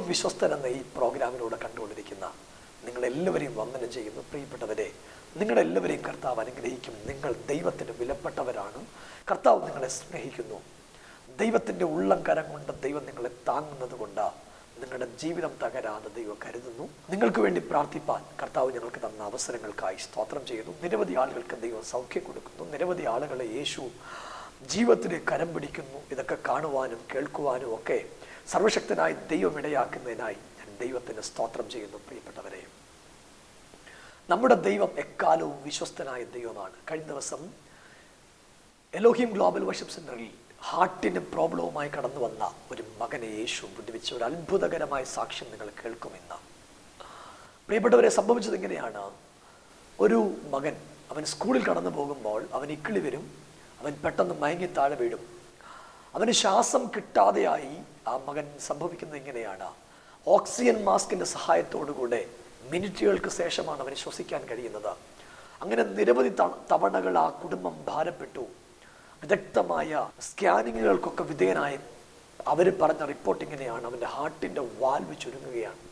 ദൈവം വിശ്വസ്തൻ എന്ന ഈ പ്രോഗ്രാമിലൂടെ കണ്ടുകൊണ്ടിരിക്കുന്ന നിങ്ങളെല്ലാവരെയും വന്ദനം ചെയ്യുന്നു. പ്രിയപ്പെട്ടവരെ, നിങ്ങളെല്ലാവരെയും കർത്താവ് അനുഗ്രഹിക്കും. നിങ്ങൾ ദൈവത്തിന് വിലപ്പെട്ടവരാണ്. കർത്താവ് നിങ്ങളെ സ്നേഹിക്കുന്നു. ദൈവത്തിൻ്റെ ഉള്ളം കരം കൊണ്ട് ദൈവം നിങ്ങളെ താങ്ങുന്നത് കൊണ്ട് നിങ്ങളുടെ ജീവിതം തകരാതെ ദൈവം കരുതുന്നു. നിങ്ങൾക്ക് വേണ്ടി പ്രാർത്ഥിപ്പാൻ കർത്താവ് ഞങ്ങൾക്ക് തന്ന അവസരങ്ങൾക്കായി സ്തോത്രം ചെയ്യുന്നു. നിരവധി ആളുകൾക്ക് ദൈവം സൗഖ്യം കൊടുക്കുന്നു. നിരവധി ആളുകളെ യേശു ജീവിതത്തിലെ കരം പിടിക്കുന്നു. ഇതൊക്കെ കാണുവാനും കേൾക്കുവാനും ഒക്കെ സർവശക്തനായ ദൈവം ഇടയാക്കുന്നതിനായി ഞാൻ ദൈവത്തിന് സ്തോത്രം ചെയ്യുന്നു. പ്രിയപ്പെട്ടവരെ, നമ്മുടെ ദൈവം എക്കാലവും വിശ്വസ്തനായ ദൈവമാണ്. കഴിഞ്ഞ ദിവസം എലോഹിം ഗ്ലോബൽ വർഷിപ്പ് സെന്ററിൽ ഹാർട്ടിന് പ്രോബ്ലവുമായി കടന്നു വന്ന ഒരു മകനെ യേശു വിടുവിച്ച ഒരു അത്ഭുതകരമായ സാക്ഷ്യം നിങ്ങൾ കേൾക്കുമെന്ന്. പ്രിയപ്പെട്ടവരെ, സംഭവിച്ചത് ഇങ്ങനെയാണ്. ഒരു മകൻ അവൻ സ്കൂളിൽ കടന്നു പോകുമ്പോൾ അവൻ ഇക്കിളി വരും. അവൻ പെട്ടെന്ന് മയങ്ങി താഴെ വീഴും. അവന് ശ്വാസം കിട്ടാതെയായി ആ മകൻ സംഭവിക്കുന്നത് ഇങ്ങനെയാണ്. ഓക്സിജൻ മാസ്കിൻ്റെ സഹായത്തോടുകൂടെ മിനിറ്റുകൾക്ക് ശേഷമാണ് അവന് ശ്വസിക്കാൻ കഴിയുന്നത്. അങ്ങനെ നിരവധി തവണകൾ ആ കുടുംബം ഭാരപ്പെട്ടു. വിദഗ്ധമായ സ്കാനിങ്ങുകൾക്കൊക്കെ വിധേയനായി അവർ പറഞ്ഞ റിപ്പോർട്ട് ഇങ്ങനെയാണ്: അവൻ്റെ ഹാർട്ടിൻ്റെ വാൽവ് ചുരുങ്ങുകയാണ്.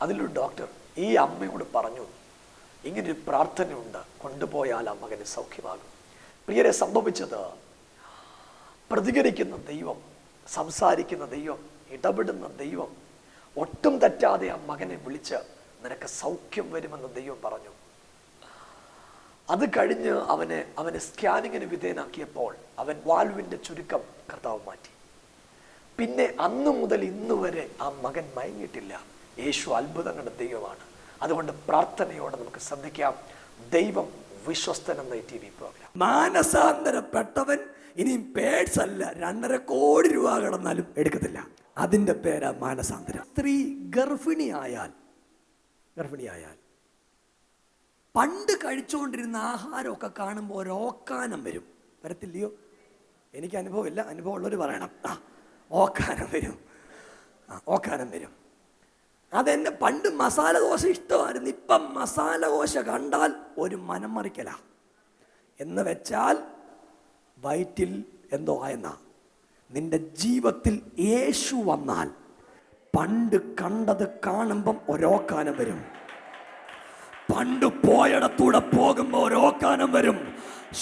അതിലൊരു ഡോക്ടർ ഈ അമ്മയോട് പറഞ്ഞു, ഇങ്ങനൊരു പ്രാർത്ഥനയുണ്ട്, കൊണ്ടുപോയാൽ ആ മകന് സൗഖ്യമാകും. പ്രിയരെ, സംഭവിച്ചത് പ്രതികരിക്കുന്ന ദൈവം, സംസാരിക്കുന്ന ദൈവം, ഇടപെടുന്ന ദൈവം ഒട്ടും തെറ്റാതെ ആ മകനെ വിളിച്ച് നിനക്ക് സൗഖ്യം വരുമെന്ന് ദൈവം പറഞ്ഞു. അത് കഴിഞ്ഞ് അവനെ സ്കാനിങ്ങിന് വിധേയനാക്കിയപ്പോൾ അവൻ വാൽവിൻ്റെ ചുരുക്കം കർത്താവ് മാറ്റി. പിന്നെ അന്നു മുതൽ ഇന്ന് വരെ ആ മകൻ മയങ്ങിയിട്ടില്ല. യേശു അത്ഭുതങ്ങളുടെ ദൈവമാണ്. അതുകൊണ്ട് പ്രാർത്ഥനയോടെ നമുക്ക് ശ്രദ്ധിക്കാം. ദൈവം വിശ്വസ്തൻ എന്ന ഈ TV പ്രോഗ്രാം. മാനസാന്തരപ്പെട്ടവൻ ഇനിയും പേഴ്സ് അല്ല 2.5 കോടി രൂപ കടന്നാലും എടുക്കത്തില്ല. അതിൻ്റെ പേരാ മാനസാന്തരം. സ്ത്രീ ഗർഭിണിയായാൽ പണ്ട് കഴിച്ചുകൊണ്ടിരുന്ന ആഹാരമൊക്കെ കാണുമ്പോൾ ഒരോക്കാനം വരും. വരത്തില്ലയോ? എനിക്ക് അനുഭവമില്ല, അനുഭവമുള്ളവർ പറയണം. ഓക്കാനം വരും. അതെന്നെ പണ്ട് മസാല ദോശ ഇഷ്ടമായിരുന്നു. ഇപ്പം മസാല ദോശ കണ്ടാൽ ഒരു മനം മറിക്കല. എന്ന് വെച്ചാൽ വയറ്റിൽ എന്തോ ആയെന്നാ. നിന്റെ ജീവിതത്തിൽ യേശു വന്നാൽ പണ്ട് കണ്ടത് കാണുമ്പം ഒരോക്കാനം വരും. പണ്ട് പോയിടത്തൂടെ പോകുമ്പോൾ ഒരോക്കാനം വരും.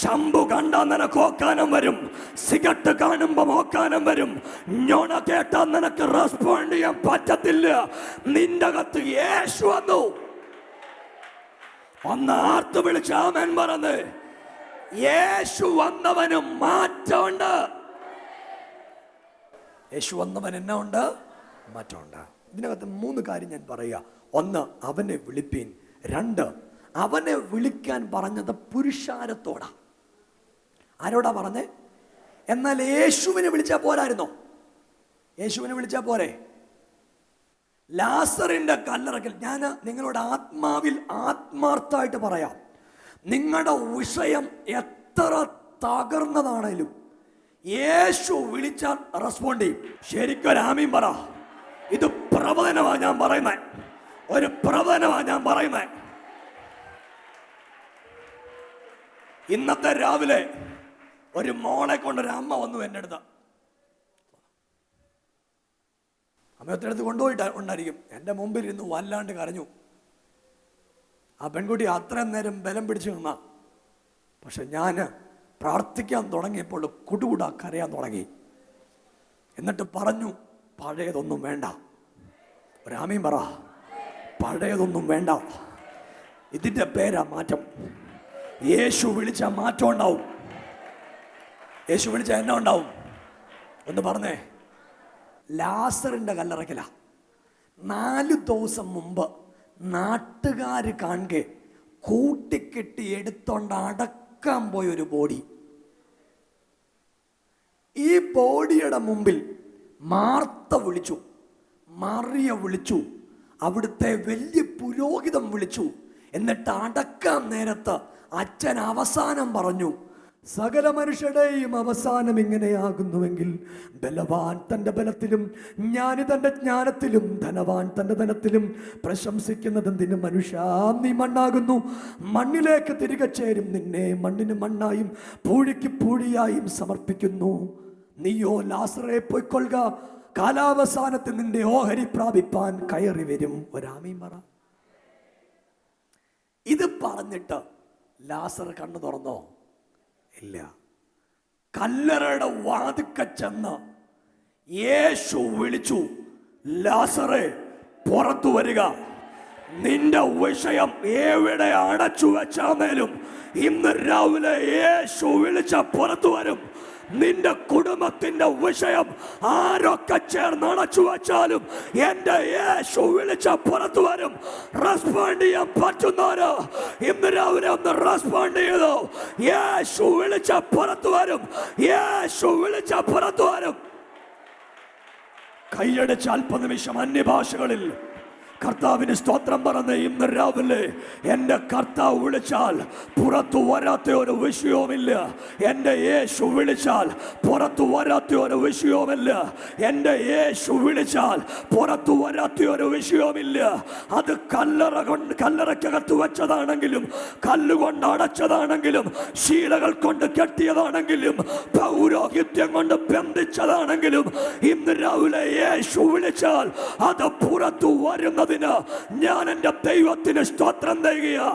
ശംഭു കണ്ടാൽ നിനക്ക് ഓക്കാനം വരും. സിഗരറ്റ് കാണുമ്പോൾ ഓക്കാനം വരും. ഞൊണ കേട്ടാൽ നിനക്ക് റെസ്പോണ്ട് ചെയ്യാൻ പറ്റത്തില്ല. നിന്റെ അകത്ത് യേശു വന്നു. ഒന്ന് ആർത്ത് വിളിച്ച് ആമേൻ പറഞ്ഞ്. യേശു വന്നവന് മാറ്റമുണ്ട്. യേശു വന്നവൻ എന്നാ ഉണ്ട്? മാറ്റമുണ്ട്. ഇതിനകത്ത് 3 കാര്യം ഞാൻ പറയുക. 1, അവനെ വിളിപ്പീൻ. 2, അവനെ വിളിക്കാൻ പറഞ്ഞത് പുരുഷാരത്തോടാ. ആരോടാ പറഞ്ഞേ? എന്നാൽ യേശുവിനെ വിളിച്ചാൽ പോരായിരുന്നോ? യേശുവിനെ വിളിച്ചാൽ പോരെ? ലാസറിന്റെ കല്ലറക്കൽ ഞാൻ നിങ്ങളോട് ആത്മാർത്ഥമായിട്ട് പറയാം. നിങ്ങളുടെ വിഷയം എത്ര തകർന്നതാണേലും യേശു വിളിച്ചാൽ റെസ്പോണ്ട് ചെയ്യും. ശരിക്കും ആമീൻ പറ. ഇത് പ്രവചനമാ ഞാൻ പറയുന്നത്. ഒരു പ്രവചനമാ ഞാൻ പറയുന്നത്. ഇന്നത്തെ രാവിലെ ഒരു മോളെ കൊണ്ടൊരു അമ്മ വന്നു എൻ്റെ അടുത്ത്. അമ്മയടുത്ത് കൊണ്ടുപോയിട്ട് ഉണ്ടായിരിക്കും. എൻ്റെ മുമ്പിൽ ഇരുന്ന് വല്ലാണ്ട് കരഞ്ഞു. ആ പെൺകുട്ടി അത്രയും നേരം ബലം പിടിച്ചു നിന്ന. പക്ഷെ ഞാൻ പ്രാർത്ഥിക്കാൻ തുടങ്ങിയപ്പോൾ കുടുകൂടാ കരയാൻ തുടങ്ങി. എന്നിട്ട് പറഞ്ഞു, പഴയതൊന്നും വേണ്ട. ഒരാമീൻ പറ. പഴയതൊന്നും വേണ്ട. ഇതിൻ്റെ പേരാ മാറ്റം. യേശു വിളിച്ച മാറ്റം ഉണ്ടാവും. യേശു വിളിച്ച എന്നാ ഉണ്ടാവും? ഒന്ന് പറഞ്ഞേ. ലാസറിൻ്റെ കല്ലറയ്ക്കല 4 ദിവസം മുമ്പ് നാട്ടുകാർ കാണെ കൂട്ടിക്കെട്ടി എടുത്തോണ്ട് അടക്കാൻ പോയൊരു ബോഡി. ഈ ബോഡിയുടെ മുമ്പിൽ മാർത്ത വിളിച്ചു, മറിയ വിളിച്ചു, അവിടുത്തെ വലിയ പുരോഹിതൻ വിളിച്ചു. എന്നിട്ട് അടക്കാൻ നേരത്ത് അച്ഛൻ അവസാനം പറഞ്ഞു, സകല മനുഷ്യരുടെയും അവസാനം ഇങ്ങനെയാകുന്നുവെങ്കിൽ ബലവാൻ തൻ്റെ ബലത്തിലും ജ്ഞാനി തൻ്റെ ജ്ഞാനത്തിലും ധനവാൻ തൻ്റെ ധനത്തിലും പ്രശംസിക്കുന്നതെന്തിന്? മനുഷ്യ, നീ മണ്ണാകുന്നു, മണ്ണിലേക്ക് തിരികെ ചേരും. നിന്നെ മണ്ണിന് മണ്ണായും പൂഴിക്ക് പൂഴിയായും സമർപ്പിക്കുന്നു. നീയോ ലാസറെ പൊയ്ക്കൊള്ളുക, കാലാവസാനത്തിൽ നിന്റെ ഓഹരി പ്രാപിപ്പാൻ കയറി വരും. ഒരാമീൻ പറ. ഇത് പറഞ്ഞിട്ട് ലാസർ കണ്ണു തുറന്നോ? ഇല്ല. കല്ലറയുടെ വാതിക്ക ചെന്ന് യേശു വിളിച്ചു, ലാസറേ പുറത്തു വരിക. നിന്റെ വിഷയം എവിടെ അടച്ചു വെച്ചാലും ഇന്ന് രാവിലെ യേശു വിളിച്ച പുറത്തു വരും. നിന്റെ കുടുംബത്തിന്റെ വിഷയം ആരൊക്കെ ചേർന്ന് അടച്ചു വച്ചാലും എന്റെ യേശു വിളിച്ച പുറത്തു വരും. റെസ്പോണ്ട് ചെയ്യാൻ പറ്റുന്നവര് ഇന്ന് രാവിലെ ഒന്ന് റെസ്പോണ്ട് ചെയ്തു. യേശു വിളിച്ച പുറത്തു വരും. യേശു വിളിച്ച പുറത്തു വരും. കൈയടിച്ച് അല്പനിമിഷം അന്യഭാഷകളിൽ കർത്താവിന് സ്തോത്രം പറഞ്ഞ് ഇന്ന് രാവിലെ എൻ്റെ കർത്താവ് വിളിച്ചാൽ പുറത്തു വരാത്ത ഒരു വിഷയവുമില്ല. എൻ്റെ യേശു വിളിച്ചാൽ പുറത്തു വരാത്ത ഒരു വിഷയവുമില്ല. എൻ്റെ യേശു വിളിച്ചാൽ പുറത്തു വരാത്ത ഒരു വിഷയവുമില്ല. അത് കല്ലറക്കകത്ത് വെച്ചതാണെങ്കിലും, കല്ലുകൊണ്ട് അടച്ചതാണെങ്കിലും, ശീലകൾ കൊണ്ട് കെട്ടിയതാണെങ്കിലും, പൗരോഹിത്യം കൊണ്ട് ബന്ധിച്ചതാണെങ്കിലും, ഇന്ന് രാവിലെ യേശു വിളിച്ചാൽ അത് പുറത്തു വരുന്ന ഞാൻ എന്റെ ദൈവത്തിന് സ്തോത്രം ചെയ്യുക.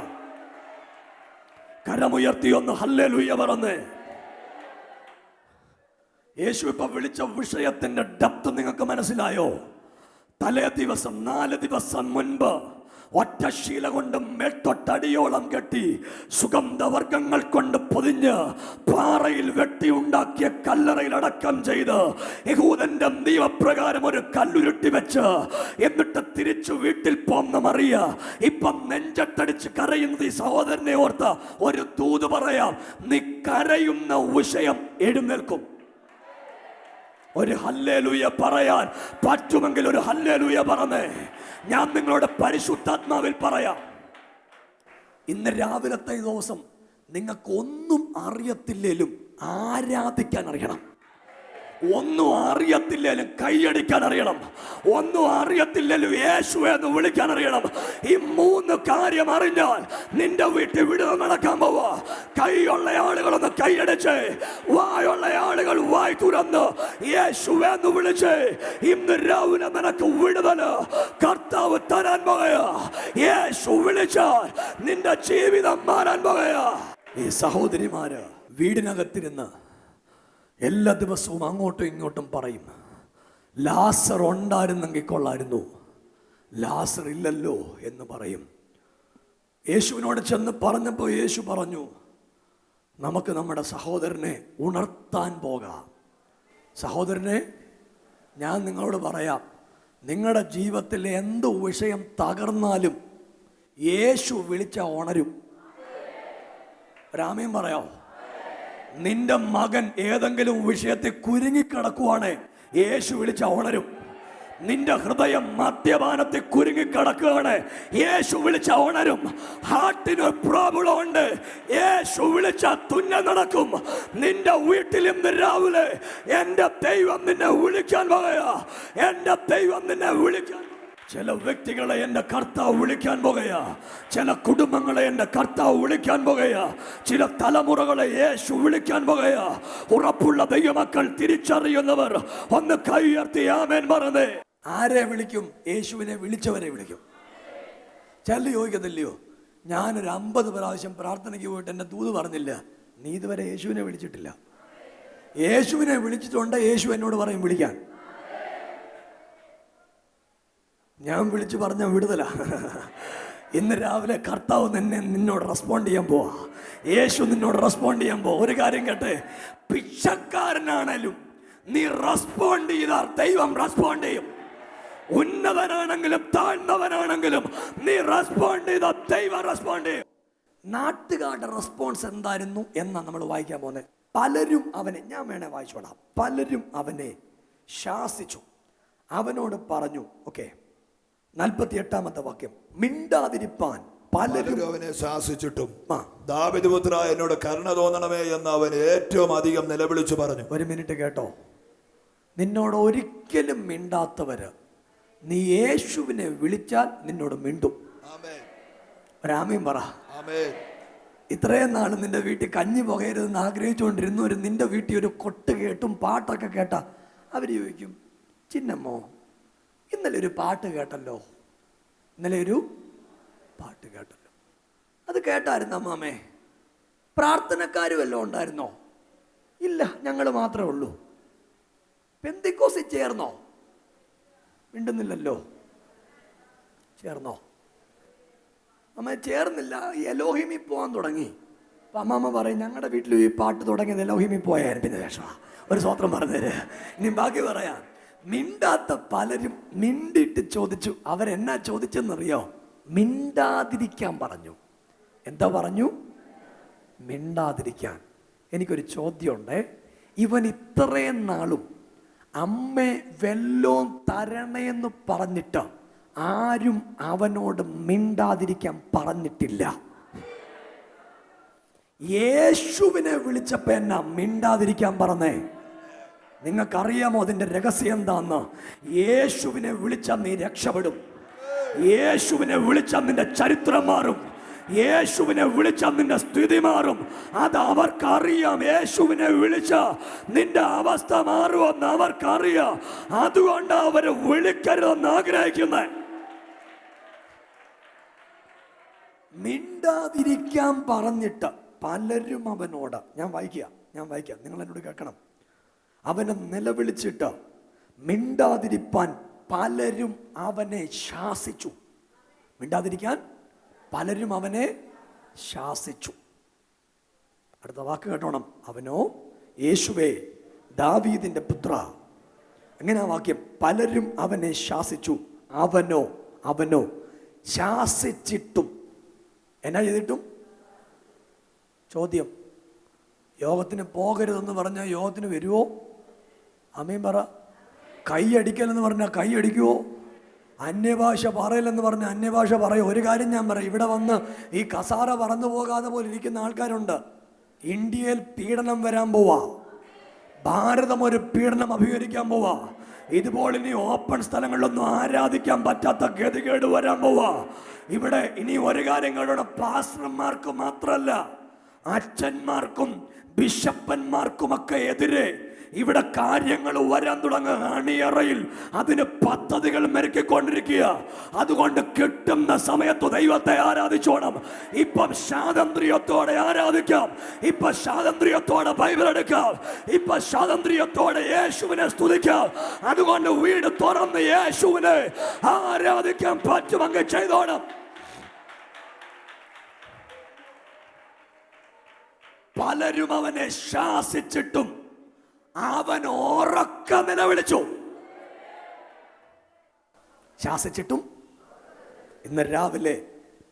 കരമുയർത്തി ഒന്ന് ഹല്ലേലൂയ പറഞ്ഞേ. യേശു ഇപ്പൊ വിളിച്ച വിഷയത്തിന്റെ ഡെപ്ത് നിങ്ങൾക്ക് മനസ്സിലായോ? തലേ ദിവസം 4 ദിവസം മുൻപ് ഒറ്റ ശീല കൊണ്ട് മേൽത്തൊട്ടടിയോളം കെട്ടി സുഗന്ധവർഗങ്ങൾ കൊണ്ട് പൊതിഞ്ഞ് പാറയിൽ വെട്ടി ഉണ്ടാക്കിയ കല്ലറയിൽ അടക്കം ചെയ്ത് യഹൂദന്റെ നിയമപ്രകാരം ഒരു കല്ലുരുട്ടി വെച്ച് എന്നിട്ട് തിരിച്ചു വീട്ടിൽ പോന്ന മറിയ ഇപ്പം നെഞ്ചട്ടടിച്ച് കരയുന്നത് ഈ സഹോദരനെ ഓർത്ത് ഒരു ദൂത് പറയാം. നീ കരയുന്ന വിഷയം എഴുന്നേൽക്കും. ഒരു ഹല്ലേലൂയ പറയാൻ പറ്റുമെങ്കിൽ ഒരു ഹല്ലേലൂയ പറഞ്ഞേ. ഞാൻ നിങ്ങളോട് പരിശുദ്ധാത്മാവിൽ പറയാം, ഇന്ന് രാവിലത്തെ ദിവസം നിങ്ങൾക്ക് ഒന്നും അറിയത്തില്ലേലും ആരാധിക്കാൻ അറിയണം. ഒന്നും അറിയത്തില്ലേലും കൈയടിക്കാൻ അറിയണം. ഒന്നും അറിയത്തില്ലേലും യേശു എന്ന് വിളിക്കാൻ അറിയണം. ഈ 3 കാര്യം അറിഞ്ഞാൽ നിന്റെ വീട്ടിൽ വിടുതൽ നടക്കാൻ പോവാ. കൈയുള്ള ആളുകളൊന്ന് കൈയടിച്ച്, വായുള്ള ആളുകൾ വായി തുറന്ന് യേശു എന്ന് വിളിച്ച് ഇന്ന് രാവിലെ നിനക്ക് വിടുതല് കർത്താവ് തരാൻ പോകയാ. യേശു വിളിച്ചാൽ നിന്റെ ജീവിതം മാറാൻ പോകയാ. ഈ സഹോദരിമാര് വീടിനകത്തിരുന്ന് എല്ലാ ദിവസവും അങ്ങോട്ടും ഇങ്ങോട്ടും പറയും, ലാസർ ഉണ്ടായിരുന്നെങ്കിൽ കൊള്ളായിരുന്നു, ലാസർ ഇല്ലല്ലോ എന്ന് പറയും. യേശുവിനോട് ചെന്ന് പറഞ്ഞപ്പോൾ യേശു പറഞ്ഞു, നമുക്ക് നമ്മുടെ സഹോദരനെ ഉണർത്താൻ പോകാം. സഹോദരനെ, ഞാൻ നിങ്ങളോട് പറയാം, നിങ്ങളുടെ ജീവിതത്തിൽ എന്ത് വിഷയം തകർന്നാലും യേശു വിളിച്ച ഉണരും. രാമയും പറയാം. നിന്റെ മകൻ ഏതെങ്കിലും വിഷയത്തെ കുരുങ്ങിക്കിടക്കുവാണ്, യേശു വിളിച്ച ഉണരും. നിന്റെ ഹൃദയം മദ്യപാനത്തെ കുരുങ്ങിക്കിടക്കുകയാണ്, യേശു വിളിച്ച ഉണരും. ഹാർട്ടിന് പ്രോബ്ലം ഉണ്ട്, യേശു വിളിച്ച തുന്നൽ നടക്കും. നിന്റെ വീട്ടിൽ ഇന്ന് രാവിലെ എൻ്റെ ദൈവം നിന്നെ വിളിക്കാൻ പോകയാ. എൻ്റെ ദൈവം നിന്നെ വിളിക്കാൻ. ചില വ്യക്തികളെ എൻ്റെ കർത്താവ് വിളിക്കാൻ പോകുകയാ. ചില കുടുംബങ്ങളെ എൻ്റെ കർത്താവ് വിളിക്കാൻ പോകുകയാ. ചില തലമുറകളെ യേശു വിളിക്കാൻ പോകുകയാ. ഉറപ്പുള്ള ദൈവമക്കൾ, തിരിച്ചറിയുന്നവർ ഒന്ന് കൈ ഉയർത്തി ആമേൻ പറഞ്ഞേ. ആരെ വിളിക്കും? യേശുവിനെ വിളിച്ചവരെ വിളിക്കും. ചില ചോദിക്കത്തില്ലയോ, ഞാനൊരു 50 പ്രാവശ്യം പ്രാർത്ഥനയ്ക്ക് പോയിട്ട് എൻ്റെ ദൂത് പറഞ്ഞില്ല. നീ ഇതുവരെ യേശുവിനെ വിളിച്ചിട്ടില്ല. യേശുവിനെ വിളിച്ചിട്ടുണ്ട്, യേശു എന്നോട് പറയും വിളിക്കാൻ. ഞാൻ വിളിച്ചു പറഞ്ഞ വിടുതല. ഇന്ന് രാവിലെ കർത്താവ് നിന്നോട് റെസ്പോണ്ട് ചെയ്യാൻ പോവാ. യേശു നിന്നോട് റെസ്പോണ്ട് ചെയ്യാൻ പോവാ. ഒരു കാര്യം കേട്ടെ, പിച്ചക്കാരനാണേലും നീ റെസ്പോണ്ട് ചെയ്താൽ ദൈവം റെസ്പോണ്ട് ചെയ്യും. ഉന്നതനാണെങ്കിലും താഴ്ന്നവനാണെങ്കിലും നീ റെസ്പോണ്ട് ചെയ്താൽ ദൈവം റെസ്പോണ്ട് ചെയ്യും. നാട്ടുകാരുടെ റെസ്പോൺസ് എന്തായിരുന്നു എന്നാണ് നമ്മൾ വായിക്കാൻ പോകുന്നത്. പലരും അവനെ, ഞാൻ വേണേ വായിച്ചോളാം, പലരും അവനെ ശാസിച്ചു, അവനോട് പറഞ്ഞു. ഓക്കെ, 48-ാമത്തെ വാക്യം, മിണ്ടാതിരിപ്പാൻ പലരും അവനെ ശാസിച്ചിട്ടും ദാവീദ് പുത്രാ എന്നോട് കരുണ തോന്നണമേ എന്ന് അവൻ ഏറ്റവും അധികം നിലവിളിച്ചു പറഞ്ഞു. ഒരു മിനിറ്റ് കേട്ടോ, നിന്നോട് ഒരിക്കലും മിണ്ടാത്തവര് നീ യേശുവിനെ വിളിച്ചാൽ നിന്നോട് മിണ്ടും. രാമയും പറ. ഇത്രയും നാളും നിന്റെ വീട്ടിൽ കഞ്ഞി പുകയരുതെന്ന് ആഗ്രഹിച്ചുകൊണ്ടിരുന്നവർ നിന്റെ വീട്ടിൽ ഒരു കൊട്ട് കേട്ടും പാട്ടൊക്കെ കേട്ടാ അവര് ചോദിക്കും, ചിന്നമ്മോ, ഇന്നലെ ഒരു പാട്ട് കേട്ടല്ലോ. ഇന്നലെ ഒരു പാട്ട് കേട്ടല്ലോ. അത് കേട്ടായിരുന്നു അമ്മാമേ? പ്രാർത്ഥനക്കാരും വല്ലതും ഉണ്ടായിരുന്നോ? ഇല്ല, ഞങ്ങൾ മാത്രമേ ഉള്ളൂ. പെന്തിക്കോസിൽ ചേർന്നോ? മിണ്ടുന്നില്ലല്ലോ. ചേർന്നോ? അമ്മ ചേർന്നില്ല. എലോഹിമി പോകാൻ തുടങ്ങി. അപ്പം അമ്മാമ്മ പറയും, ഞങ്ങളുടെ വീട്ടിൽ ഈ പാട്ട് തുടങ്ങിയത് എലോഹിമി പോയായിരുന്നു. പിന്നെ ശേഷമാണ് ഒരു സ്വത്രം പറഞ്ഞത്. ഇനി ബാക്കി പറയാം. മിണ്ടാത്ത പലരും മിണ്ടിയിട്ട് ചോദിച്ചു. അവരെന്നാ ചോദിച്ചെന്നറിയോ? മിണ്ടാതിരിക്കാൻ പറഞ്ഞു. എന്താ പറഞ്ഞു? മിണ്ടാതിരിക്കാൻ. എനിക്കൊരു ചോദ്യമുണ്ട്. ഇവൻ ഇത്രയും നാളും അമ്മേ വെല്ലോ തരണേന്ന് പറഞ്ഞിട്ട് ആരും അവനോട് മിണ്ടാതിരിക്കാൻ പറഞ്ഞിട്ടില്ല. യേശുവിനെ വിളിച്ചപ്പോ എന്നാ മിണ്ടാതിരിക്കാൻ പറഞ്ഞേ? നിങ്ങൾക്കറിയാമോ അതിൻ്റെ രഹസ്യം എന്താന്ന്? യേശുവിനെ വിളിച്ചാൽ നീ രക്ഷപ്പെടും. യേശുവിനെ വിളിച്ചാൽ നിന്റെ ചരിത്രം മാറും. യേശുവിനെ വിളിച്ചാൽ നിന്റെ സ്ഥിതി മാറും. അത് അവർക്കറിയാം. യേശുവിനെ വിളിച്ച നിന്റെ അവസ്ഥ മാറുമെന്ന് അവർക്കറിയാം. അതുകൊണ്ട് അവർ വിളിക്കരുതെന്ന് ആഗ്രഹിക്കുന്നത്. മിണ്ടാതിരിക്കാൻ പറഞ്ഞിട്ട് പലരും അവനോട്, ഞാൻ വായിക്കാം, നിങ്ങൾ എന്നോട് കേൾക്കണം. അവനെ നിലവിളിച്ചിട്ട് മിണ്ടാതിരിപ്പാൻ പലരും അവനെ ശാസിച്ചു. മിണ്ടാതിരിക്കാൻ പലരും അവനെ ശാസിച്ചു. അടുത്ത വാക്ക് കേട്ടോണം. അവനോ, യേശുവേ ദാവീദിന്റെ പുത്ര. എങ്ങനെയാ വാക്യം? പലരും അവനെ ശാസിച്ചു. അവനോ ശാസിച്ചിട്ടും എന്നാ ചെയ്തിട്ടും? ചോദ്യം, യോഗത്തിന് പോകരുതെന്ന് പറഞ്ഞാൽ യോഗത്തിന് വരുമോ? ആമേൻ പറ. കൈയടിക്കലെന്ന് പറഞ്ഞാൽ കൈയടിക്കുമോ? അന്യഭാഷ പറയലെന്ന് പറഞ്ഞാൽ അന്യഭാഷ പറയും. ഒരു കാര്യം ഞാൻ പറയാം, ഇവിടെ വന്ന് ഈ കസാര പറന്നു പോകാതെ പോലെ ഇരിക്കുന്ന ആൾക്കാരുണ്ട്. ഇന്ത്യയിൽ പീഡനം വരാൻ പോവാ. ഭാരതം ഒരു പീഡനം അഭിമുഖീകരിക്കാൻ പോവാ. ഇതുപോലെ ഇനി ഓപ്പൺ സ്ഥലങ്ങളിലൊന്നും ആരാധിക്കാൻ പറ്റാത്ത ഗതികേട് വരാൻ പോവാ. ഇവിടെ ഇനി ഒരു കാര്യങ്ങളുടെ പാസ്റ്റർമാർക്ക് മാത്രമല്ല, അച്ഛന്മാർക്കും ബിഷപ്പന്മാർക്കുമൊക്കെ എതിരെ ഇവിടെ കാര്യങ്ങൾ വരാൻ തുടങ്ങുക. അണിയറയിൽ അതിന് പദ്ധതികൾ മെരുക്കിക്കൊണ്ടിരിക്കുക. അതുകൊണ്ട് കിട്ടുന്ന സമയത്ത് ദൈവത്തെ ആരാധിച്ചോണം. ഇപ്പം സ്വാതന്ത്ര്യത്തോടെ ആരാധിക്കാം. ഇപ്പൊ സ്വാതന്ത്ര്യത്തോടെ ബൈബിൾ എടുക്കാം. ഇപ്പൊ സ്വാതന്ത്ര്യത്തോടെ യേശുവിനെ സ്തുതിക്കാം. അതുകൊണ്ട് വീട് തുറന്ന് യേശുവിനെ ആരാധിക്കാൻ പറ്റുമെങ്കിൽ ചെയ്തോണം. പലരും അവനെ ശാസിച്ചിട്ടും അവൻ ഉറക്ക നിലവിളിച്ചു. ശാസിച്ചിട്ടും ഇന്ന് രാവിലെ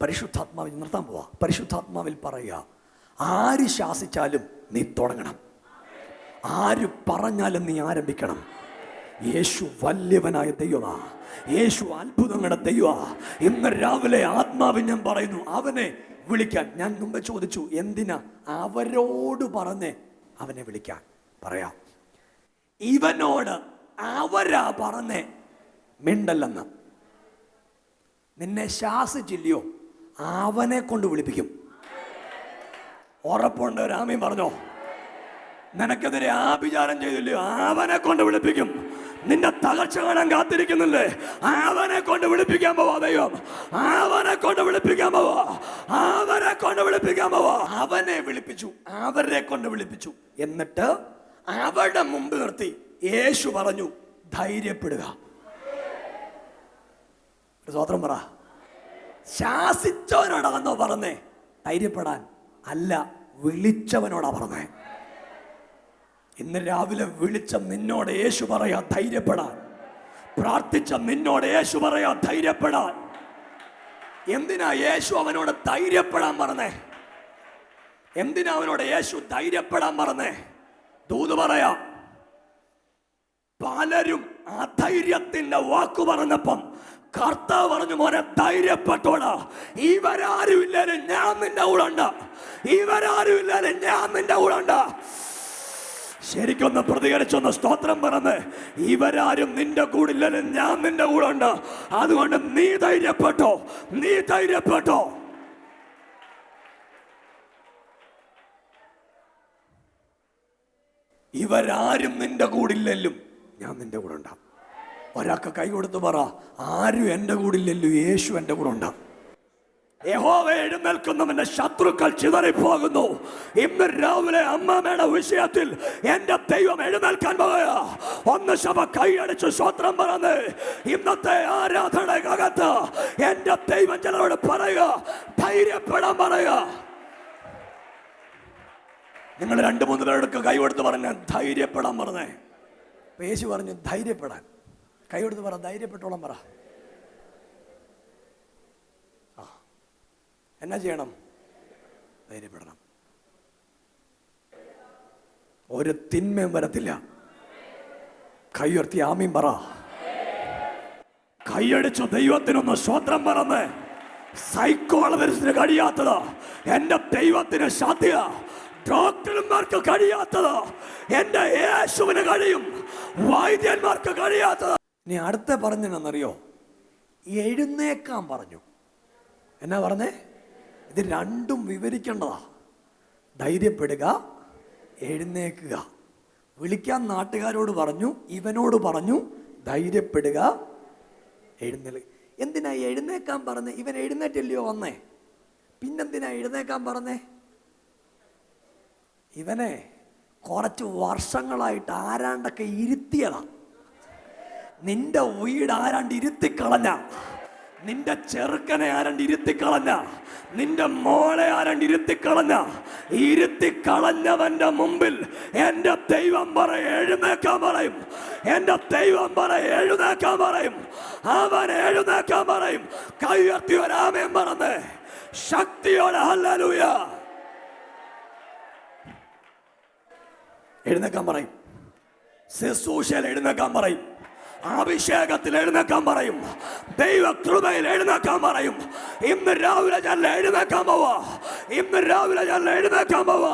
പരിശുദ്ധാത്മാവിൽ നിർത്താൻ പോവാ. പരിശുദ്ധാത്മാവിൽ പറയുക, ആര് ശാസിച്ചാലും നീ തുടങ്ങണം. ആര് പറഞ്ഞാലും നീ ആരംഭിക്കണം. യേശു വല്യവനായ ദൈവമാ. യേശു അത്ഭുതങ്ങളുടെ ദൈവമാ. ഇന്ന് രാവിലെ ആത്മാവിൽ ഞാൻ പറയുന്നു, അവനെ വിളിക്കാൻ. ഞാൻ മുമ്പ് ചോദിച്ചു, എന്തിനാ അവരോട് പറഞ്ഞേ അവനെ വിളിക്കാൻ? പറയാം, ഇവനോട് അവരാ പറഞ്ഞേ മിണ്ടല്ലെന്ന്. നിന്നെ ശാസിച്ചില്ലയോ? അവനെ കൊണ്ട് വിളിപ്പിക്കും. ഉറപ്പുണ്ട്? രാമീൻ പറഞ്ഞോ? നിനക്കെതിരെ ആഭിചാരം ചെയ്തില്ലയോ? അവനെ കൊണ്ട് വിളിപ്പിക്കും. നിന്റെ തകർച്ച കാണാൻ കാത്തിരിക്കുന്നില്ലേ? അവനെ കൊണ്ട് വിളിപ്പിക്കാൻ പോവാ ദൈവം. അവനെ കൊണ്ട് വിളിപ്പിക്കാൻ പോവാ. അവനെ കൊണ്ട് വിളിപ്പിക്കാൻ പോവാ. അവനെ വിളിപ്പിച്ചു, അവരെ കൊണ്ട് വിളിപ്പിച്ചു. എന്നിട്ട് അവരുടെ മുമ്പ് നിർത്തി യേശു പറഞ്ഞു, ധൈര്യപ്പെടുക. സ്വതന്ത്രം പറ. ശാസിച്ചവനോടാണെന്നോ പറഞ്ഞേ? ധൈര്യപ്പെടാൻ അല്ല, വിളിച്ചവനോടാ പറഞ്ഞേ. ഇന്ന് രാവിലെ വിളിച്ച നിന്നോട് യേശു പറയാ ധൈര്യപ്പെടാൻ. പ്രാർത്ഥിച്ച നിന്നോട് യേശു പറയാ ധൈര്യപ്പെടാൻ. എന്തിനാ യേശു അവനോട് ധൈര്യപ്പെടാൻ പറഞ്ഞേ? എന്തിനാ അവനോട് യേശു ധൈര്യപ്പെടാൻ പറഞ്ഞേ? ദൂത് പറയാ, പലരും അധൈര്യത്തിന്റെ വാക്കു പറഞ്ഞപ്പം കർത്താവ് പറഞ്ഞു, മോനെ ധൈര്യപ്പെട്ടോടാ. ഇവരാരും ഇല്ലാലും ഞാൻ നിന്റെ കൂടെ ഉണ്ട്. ഇവരാരും ഇല്ലാലും ഞാൻ നിന്റെ കൂടെ ഉണ്ട്. ശരിക്കൊന്ന് പ്രതികരിച്ചൊന്ന് സ്തോത്രം പറഞ്ഞ്, ഇവരാരും നിന്റെ കൂടെ ഇല്ലാലും ഞാൻ നിന്റെ കൂടെ ഉണ്ട്. അതുകൊണ്ട് നീ ധൈര്യപ്പെട്ടോ, നീ ധൈര്യപ്പെട്ടോ. ഇവരാരും നിന്റെ കൂടെ ഇല്ലെങ്കിലും ഞാൻ നിന്റെ കൂടെ ഉണ്ടാവും. ഒരാൾക്ക് കൈ കൊടുത്ത് പറ, ആരും എൻ്റെ കൂടെ ഇല്ലല്ലോ, യേശു എൻ്റെ കൂടെ ഉണ്ട്. യഹോവ എഴുന്നേൽക്കുന്നവന്റെ ശത്രുക്കൾ ചിതറിപ്പോകുന്നു. ഇന്ന് രാവിലെ അമ്മാമ്മയുടെ വിഷയത്തിൽ എന്റെ ദൈവം എഴുന്നേൽക്കാൻ പോകുക. ഒന്ന് സഭ കൈയടിച്ച് സ്വത്രം പറഞ്ഞ് ഇന്നത്തെ ആരാധനകത്ത് എന്റെ ദൈവം ചിലരോട് പറയുക, ധൈര്യപ്പെടാൻ പറയുക. നിങ്ങൾ 2-3 പേർക്ക് കൈ കൊടുത്ത് പറഞ്ഞ ധൈര്യപ്പെടാൻ പറഞ്ഞേ. യേശു പറഞ്ഞു ധൈര്യപ്പെടാൻ. കൈ കൊടുത്ത് പറ, ധൈര്യപ്പെട്ടോളം പറ. എന്നാ ചെയ്യണം? ധൈര്യപ്പെടണം. ഒരു തിന്മയും വരത്തില്ല. കൈയുയർത്തി ആമീൻ പറ. കൈയടിച്ചു ദൈവത്തിനൊന്ന് സ്വത്രം പറഞ്ഞ്. സൈക്കോളജിസ്റ്റിന് കഴിയാത്തത് എന്റെ ദൈവത്തിന് സാധ്യ. ഡോക്ടർമാർക്ക് കഴിയാത്തത് എന്റെ യേശുവിന് കഴിയും. വൈദ്യന്മാർക്ക് കഴിയാത്തത്. നീ അടുത്ത പറഞ്ഞെന്നറിയോ? എഴുന്നേക്കാൻ പറഞ്ഞു. എന്നാ പറഞ്ഞേ? ഇത് രണ്ടും വിവരിക്കേണ്ടതാ. ധൈര്യപ്പെടുക, എഴുന്നേക്കുക. വിളിക്കാൻ നാട്ടുകാരോട് പറഞ്ഞു, ഇവനോട് പറഞ്ഞു ധൈര്യപ്പെടുക, എഴുന്നേൽക്കുക. എന്തിനാ എഴുന്നേക്കാൻ പറഞ്ഞേ? ഇവൻ എഴുന്നേറ്റില്ലയോ വന്നേ? പിന്നെന്തിനാ എഴുന്നേക്കാൻ പറഞ്ഞേ? ഇവനെ കുറച്ച് വർഷങ്ങളായിട്ട് ആരാണ്ടൊക്കെ ഇരുത്തിയതാ. നിന്റെ വീട് ആരാണ്ട് ഇരുത്തിക്കളഞ്ഞ, നിന്റെ ചെറുക്കനെ ആരാണ്ട് ഇരുത്തിക്കളഞ്ഞ, നിന്റെ മോളെ ആരാണ്ട് ഇരുത്തിക്കളഞ്ഞ, ഇരുത്തിക്കളഞ്ഞവന്റെ മുമ്പിൽ എന്റെ ദൈവം പറയും എഴുന്നേക്കാൻ പറയും. എന്റെ ദൈവം പറയും എഴുന്നേക്കാൻ പറയും. അവൻ എഴുന്നേക്കാൻ പറയും. കൈ ഉയർത്തി ഒരാമേൻ പറഞ്ഞ് ശക്തിയോടെ ഹല്ലേലൂയ എഴുന്നേക്കാൻ പറയും. ശുശ്രൂഷയിൽ എഴുന്നേക്കാൻ പറയും. അഭിഷേകത്തിൽ എഴുന്നേക്കാൻ പറയും. ദൈവ കൃപയിൽ എഴുന്നേക്കാൻ പറയും. ഇന്ന് രാവിലെ ഞാൻ എഴുന്നേക്കാൻ പോവാ. ഇന്ന് രാവിലെ ഞാൻ എഴുന്നേക്കാൻ പോവാ.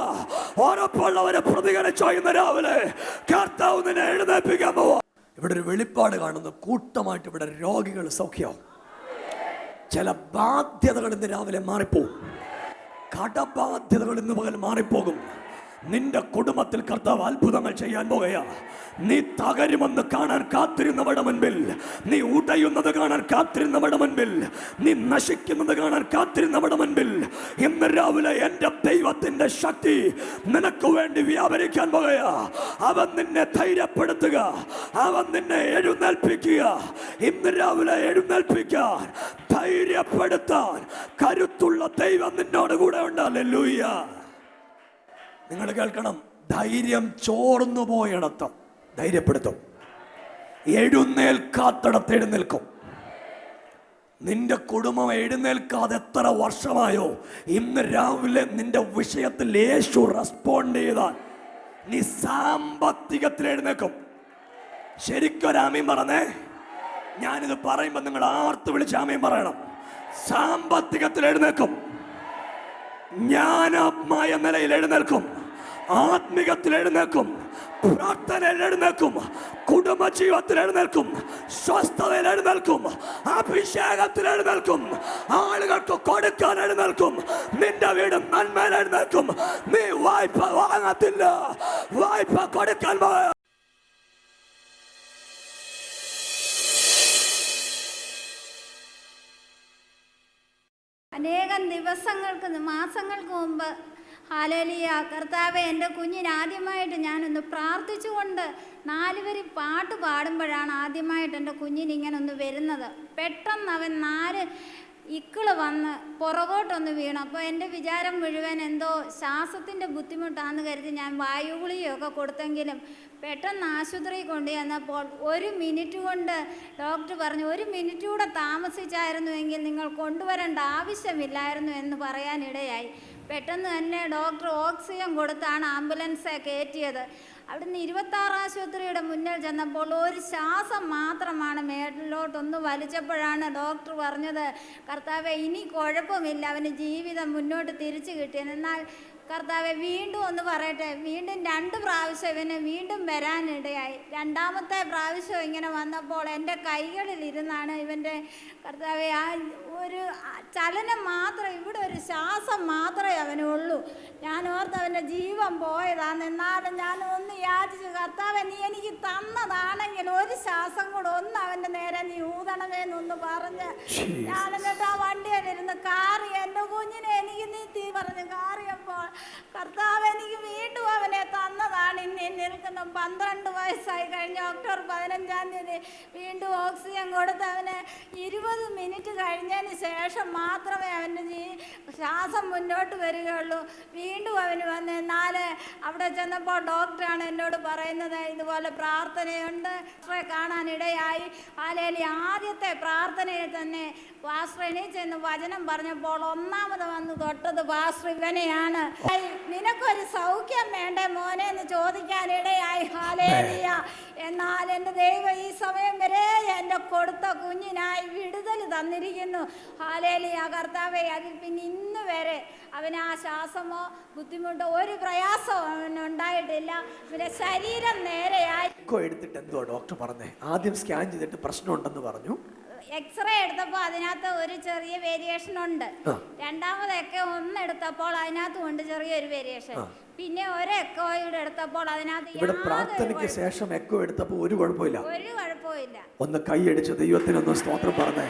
ഉറപ്പുള്ളവരെ പ്രതികരിച്ചോ? ഇന്ന് രാവിലെ കർത്താവ് നിന്നെ എഴുന്നേൽപ്പിക്കാൻ പോവാ. ഇവിടെ ഒരു വെളിപ്പാട് കാണുന്നു. കൂട്ടമായിട്ട് ഇവിടെ രോഗികൾ സൗഖ്യമാവും. ചില ബാധ്യതകൾ ഇന്ന് രാവിലെ മാറിപ്പോകും. കടബാധ്യതകൾ ഇന്ന് പകൽ മാറിപ്പോകും. നിന്റെ കുടുംബത്തിൽ കർത്താവ് അത്ഭുതങ്ങൾ ചെയ്യാൻ പോകുകയാ. നീ തകരുമെന്ന് കാണാൻ കാത്തിരുന്നവരുടെ മുൻപിൽ, നീ ഉടയുന്നത് കാണാൻ കാത്തിരുന്നവരുടെ മുൻപിൽ, നീ നശിക്കുന്നത് കാണാൻ കാത്തിരുന്നവരുടെ മുൻപിൽ ഇന്ന് രാവിലെ എന്റെ ദൈവത്തിന്റെ ശക്തി നിനക്ക് വേണ്ടി വ്യാപരിക്കാൻ പോകുകയാ. അവൻ നിന്നെ ധൈര്യപ്പെടുത്തുക, അവൻ നിന്നെ എഴുന്നേൽപ്പിക്കുക. ഇന്ന് രാവിലെ എഴുന്നേൽപ്പിക്കാൻ, ധൈര്യപ്പെടുത്താൻ കരുത്തുള്ള ദൈവം നിന്നോട് കൂടെ ഉണ്ട്. ഹല്ലേലൂയ. നിങ്ങൾ കേൾക്കണം. ധൈര്യം ചോർന്നു പോയിടത്ത് ധൈര്യപ്പെടുത്തും. എഴുന്നേൽക്കാത്തിടത്ത് എഴുന്നേൽക്കും. നിന്റെ കുടുംബം എഴുന്നേൽക്കാതെ എത്ര വർഷമായോ, ഇന്ന് രാവിലെ നിന്റെ വിഷയത്തിൽ യേശു റെസ്പോണ്ട് ചെയ്താൽ നീ സാമ്പത്തികത്തിൽ എഴുന്നേൽക്കും. ശരിക്കൊരാമീൻ പറഞ്ഞേ. ഞാനിത് പറയുമ്പോൾ നിങ്ങൾ ആർത്ത് വിളിച്ച് ആമീൻ പറയണം. സാമ്പത്തികത്തിൽ എഴുന്നേൽക്കും. ജ്ഞാനമായ നിലയിൽ എഴുന്നേൽക്കും. ആത്മികത്തിൽ എഴുന്നേൽക്കും. പ്രാർത്ഥനയിൽ എഴുന്നേൽക്കും. കുടുംബജീവിതത്തിൽ എഴുന്നേൽക്കും. സ്വസ്ഥതയിൽ എഴുന്നേൽക്കും. അഭിഷേകത്തിൽ എഴുന്നേൽക്കും. ആളുകൾക്ക് കൊടുക്കാൻ എഴുന്നേൽക്കും. നിന്റെ വീട് നന്മയിൽ എഴുന്നേൽക്കും. നീ വായ്പ വാങ്ങത്തില്ല, വായ്പ കൊടുക്കാൻ. അനേകം ദിവസങ്ങൾക്ക് മാസങ്ങൾക്ക് മുമ്പ് ഹല്ലേലൂയ കർത്താവേ, എൻ്റെ കുഞ്ഞിന് ആദ്യമായിട്ട് ഞാനൊന്ന് പ്രാർത്ഥിച്ചുകൊണ്ട് 4 വരി പാട്ട് പാടുമ്പോഴാണ് ആദ്യമായിട്ട് എൻ്റെ കുഞ്ഞിന് ഇങ്ങനെ ഒന്ന് വരുന്നത്. പെട്ടെന്ന് അവൻ 4 ഇക്കിള് വന്ന് പുറകോട്ടൊന്ന് വീണു. അപ്പോൾ എൻ്റെ വിചാരം മുഴുവൻ എന്തോ ശ്വാസത്തിൻ്റെ ബുദ്ധിമുട്ടാണെന്ന് കരുതി ഞാൻ വായുഗുളികയൊക്കെ കൊടുത്തെങ്കിലും പെട്ടെന്ന് ആശുപത്രിയിൽ കൊണ്ടുചെന്നപ്പോൾ 1 മിനിറ്റ് കൊണ്ട് ഡോക്ടർ പറഞ്ഞു, 1 മിനിറ്റ് കൂടെ താമസിച്ചായിരുന്നുവെങ്കിൽ നിങ്ങൾ കൊണ്ടുവരേണ്ട ആവശ്യമില്ലായിരുന്നു എന്ന് പറയാനിടയായി. പെട്ടെന്ന് തന്നെ ഡോക്ടർ ഓക്സിജൻ കൊടുത്താണ് ആംബുലൻസ് കയറ്റിയത്. അവിടുന്ന് 26 ആശുപത്രിയുടെ മുന്നിൽ ചെന്നപ്പോൾ ഒരു ശ്വാസം മാത്രമാണ് മേളിലോട്ടൊന്ന് വലിച്ചപ്പോഴാണ് ഡോക്ടർ പറഞ്ഞത്, കർത്താവേ ഇനി കുഴപ്പമില്ല, അവന് ജീവിതം മുന്നോട്ട് തിരിച്ചു കിട്ടിയത്. എന്നാൽ കർത്താവെ വീണ്ടും ഒന്ന് പറയട്ടെ, വീണ്ടും 2 പ്രാവശ്യം ഇവന് വീണ്ടും വരാനിടയായി. 2ാമത്തെ പ്രാവശ്യം ഇങ്ങനെ വന്നപ്പോൾ എൻ്റെ കൈകളിലിരുന്നാണ് ഇവൻ്റെ കർത്താവെ ആ ഒരു ചലനം മാത്രം, ഇവിടെ ഒരു ശ്വാസം മാത്രമേ അവനുള്ളൂ. ഞാൻ ഓർത്ത് അവൻ്റെ ജീവൻ പോയതാണ്. എന്നാലും ഞാൻ ഒന്ന് യാചിച്ചു, കർത്താവേ നീ എനിക്ക് തന്നതാണെങ്കിൽ ഒരു ശ്വാസം കൂടെ ഒന്ന് അവൻ്റെ നേരെ നീ ഊതണമേന്നൊന്ന് പറഞ്ഞ് ഞാൻ എന്നിട്ട് ആ വണ്ടിയിലിരുന്ന് കാറി എൻ്റെ കുഞ്ഞിനെ എനിക്ക് നീ പറഞ്ഞ് കാറിയപ്പോൾ കർത്താവ് എനിക്ക് വീണ്ടും അവനെ തന്നതാണ്. ഇനി നിൽക്കുന്ന 12 വയസ്സായി കഴിഞ്ഞ ഒക്ടോബർ 15-ാം തീയതി വീണ്ടും ഓക്സിജൻ കൊടുത്ത് അവന് 20 മിനിറ്റ് കഴിഞ്ഞതിന് ശേഷം മാത്രമേ അവൻ്റെ ശ്വാസം മുന്നോട്ട് വരികയുള്ളൂ. വീണ്ടും അവന് വന്ന്. എന്നാൽ അവിടെ ചെന്നപ്പോൾ ഡോക്ടറാണ് എന്നോട് പറയുന്നത് ഇതുപോലെ പ്രാർത്ഥനയുണ്ട്. കാണാനിടയായി. ഹല്ലേലൂയ. ആദ്യത്തെ പ്രാർത്ഥനയിൽ തന്നെ പാസ്റ്റർ എണീച്ചെന്ന് വചനം പറഞ്ഞപ്പോൾ ഒന്നാമത് വന്ന് തൊട്ടത് പാസ്റ്റർ ഇവനെയാണ്. നിനക്കൊരു സൗഖ്യം വേണ്ടേ മോനെ എന്ന് ചോദിക്കാനിടയായി. ഹല്ലേലൂയ. എന്നാൽ എൻ്റെ ദൈവം ഈ സമയം വരെ എൻ്റെ കൊടുത്ത കുഞ്ഞിനായി വിടുതൽ തന്നിരിക്കുന്നു. ഹല്ലേലൂയ. കർത്താവേ, അതിൽ പിന്നെ ഇന്ന് വരെ അവന് ആ ശ്വാസമോ ബുദ്ധിമുട്ടോ ഒരു പ്രയാസമോ അവനുണ്ടായിട്ടില്ല. പിന്നെ ശരീരം നേരെയായി. എടുത്തിട്ട് എന്തോ ഡോക്ടർ പറഞ്ഞേ? ആദ്യം സ്കാൻ ചെയ്തിട്ട് പ്രശ്നമുണ്ടെന്ന് പറഞ്ഞു. എക്സ്റേ എടുത്തപ്പോൾ അതിനകത്ത് ഒരു ചെറിയ വേരിയേഷൻ ഉണ്ട്. രണ്ടാമതൊക്കെ എടുത്തപ്പോൾ അതിനകത്തും ഉണ്ട് ചെറിയൊരു വേരിയേഷൻ. പിന്നെ ഒരു എക്കോയുടെ എടുത്തപ്പോൾ അതിനകത്ത് ഇവിടെ പ്രാർത്ഥനയ്ക്ക് ശേഷം എക്കോ എടുത്തപ്പോൾ ഒരു കുഴപ്പമില്ല. ഒന്ന് കൈയടിച്ച് ദൈവത്തിനൊന്ന് സ്തോത്രം പറഞ്ഞേ.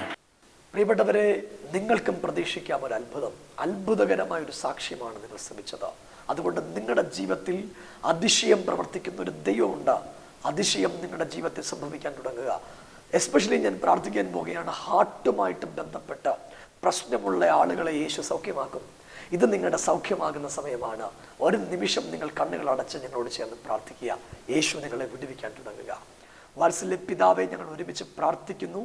പ്രിയപ്പെട്ടവരെ, നിങ്ങൾക്കും പ്രതീക്ഷിക്കാം ഒരു അത്ഭുതം. അത്ഭുതകരമായ ഒരു സാക്ഷ്യമാണ് നിങ്ങൾ ശ്രമിച്ചത്. അതുകൊണ്ട് നിങ്ങളുടെ ജീവിതത്തിൽ അതിശയം പ്രവർത്തിക്കുന്ന ഒരു ദൈവമുണ്ട്. അതിശയം നിങ്ങളുടെ ജീവിതത്തിൽ സംഭവിക്കാൻ തുടങ്ങുക. എസ്പെഷ്യലി ഞാൻ പ്രാർത്ഥിക്കാൻ പോവുകയാണ്, ഹാർട്ടുമായിട്ട് ബന്ധപ്പെട്ട പ്രശ്നമുള്ള ആളുകളെ യേശു സൗഖ്യമാക്കും. ഇത് നിങ്ങളുടെ സൗഖ്യമാകുന്ന സമയമാണ്. ഒരു നിമിഷം നിങ്ങൾ കണ്ണുകൾ അടച്ച് ഞങ്ങളോട് ചേർന്ന് പ്രാർത്ഥിക്കുക. യേശു നിങ്ങളെ വിടുവിക്കാൻ തുടങ്ങുക. വാത്സല്യ പിതാവെ, ഞങ്ങൾ ഒരുമിച്ച് പ്രാർത്ഥിക്കുന്നു.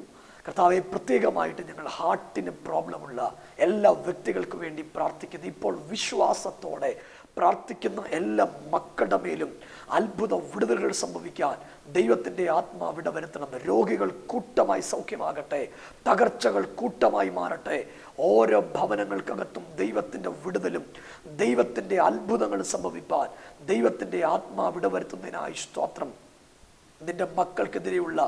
കർത്താവെ, പ്രത്യേകമായിട്ട് ഞങ്ങൾ ഹാർട്ടിന് പ്രോബ്ലമുള്ള എല്ലാ വ്യക്തികൾക്കു വേണ്ടി പ്രാർത്ഥിക്കുന്നു. ഇപ്പോൾ വിശ്വാസത്തോടെ പ്രാർത്ഥിക്കുന്ന എല്ലാ മക്കളുടെ മേലും അത്ഭുത വിടുതലുകൾ സംഭവിക്കാൻ ദൈവത്തിൻ്റെ ആത്മാവ് ഇടവരുത്തണം. രോഗികൾ കൂട്ടമായി സൗഖ്യമാകട്ടെ, തകർച്ചകൾ കൂട്ടമായി മാറട്ടെ. ഓരോ ഭവനങ്ങൾക്കകത്തും ദൈവത്തിൻ്റെ വിടുതലും ദൈവത്തിൻ്റെ അത്ഭുതങ്ങളും സംഭവിപ്പാൻ ദൈവത്തിൻ്റെ ആത്മാവ് ഇടവരുത്തുന്നതിനായി സ്തോത്രം. നിന്റെ മക്കൾക്കെതിരെയുള്ള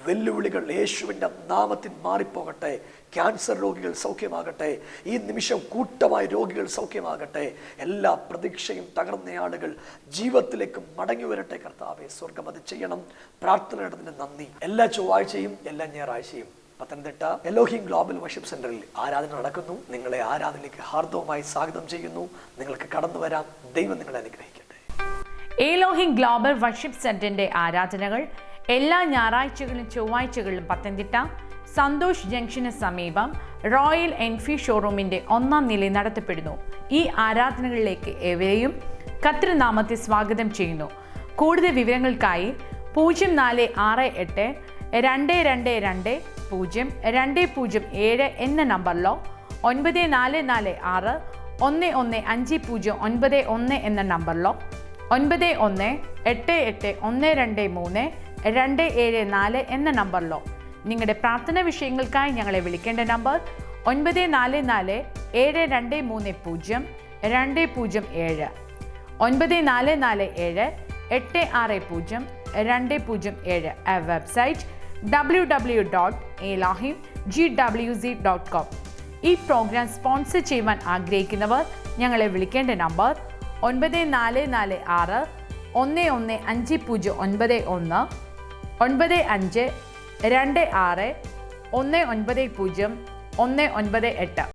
വെല്ലുവിളികൾ യേശുവിൻ്റെ നാമത്തിൽ മാറിപ്പോകട്ടെ. ക്യാൻസർ രോഗികൾ സൗഖ്യമാകട്ടെ. ഈ നിമിഷം കൂട്ടമായി രോഗികൾ സൗഖ്യമാകട്ടെ. എല്ലാ പ്രതീക്ഷയും തകർന്ന ആളുകൾ ജീവിതത്തിലേക്ക് മടങ്ങി വരട്ടെ. കർത്താവെ, സ്വർഗം അത് ചെയ്യണം. പ്രാർത്ഥനയുടെ നന്ദി. എല്ലാ ചൊവ്വാഴ്ചയും എല്ലാ ഞായറാഴ്ചയും പത്തനംതിട്ട എലോഹിം ഗ്ലോബൽ വർഷിപ്പ് സെന്ററിൽ ആരാധന നടക്കുന്നു. നിങ്ങളെ ആരാധനയിലേക്ക് ഹാർദവമായി സ്വാഗതം ചെയ്യുന്നു. നിങ്ങൾക്ക് കടന്നു വരാം. ദൈവം നിങ്ങളെ അനുഗ്രഹിക്കട്ടെ. എലോഹിം ഗ്ലോബൽ വർഷിപ്പ് സെന്ററിന്റെ ആരാധനകൾ എല്ലാ ഞായറാഴ്ചകളിലും ചൊവ്വാഴ്ചകളിലും പത്തനംതിട്ട സന്തോഷ് ജംഗ്ഷന് സമീപം റോയൽ എൻഫീൽഡ് ഷോറൂമിന്റെ 1-ാം നിലയിൽ നടത്തപ്പെടുന്നു. ഈ ആരാധനകളിലേക്ക് ഏവരെയും കർത്തൃനാമത്തിൽ സ്വാഗതം ചെയ്യുന്നു. കൂടുതൽ വിവരങ്ങൾക്കായി 0468 222 0207 എന്ന നമ്പറിലോ 9446 115091 എന്ന നമ്പറിലോ 9188123274 എന്ന നമ്പറിലോ നിങ്ങളുടെ പ്രാർത്ഥന വിഷയങ്ങൾക്കായി ഞങ്ങളെ വിളിക്കേണ്ട നമ്പർ 9447230207 9447860207. Our website www.elohimgwz.com. ഈ പ്രോഗ്രാം സ്പോൺസർ ചെയ്യുവാൻ ആഗ്രഹിക്കുന്നവർ ഞങ്ങളെ വിളിക്കേണ്ട നമ്പർ 9446 115091 9526 190 198.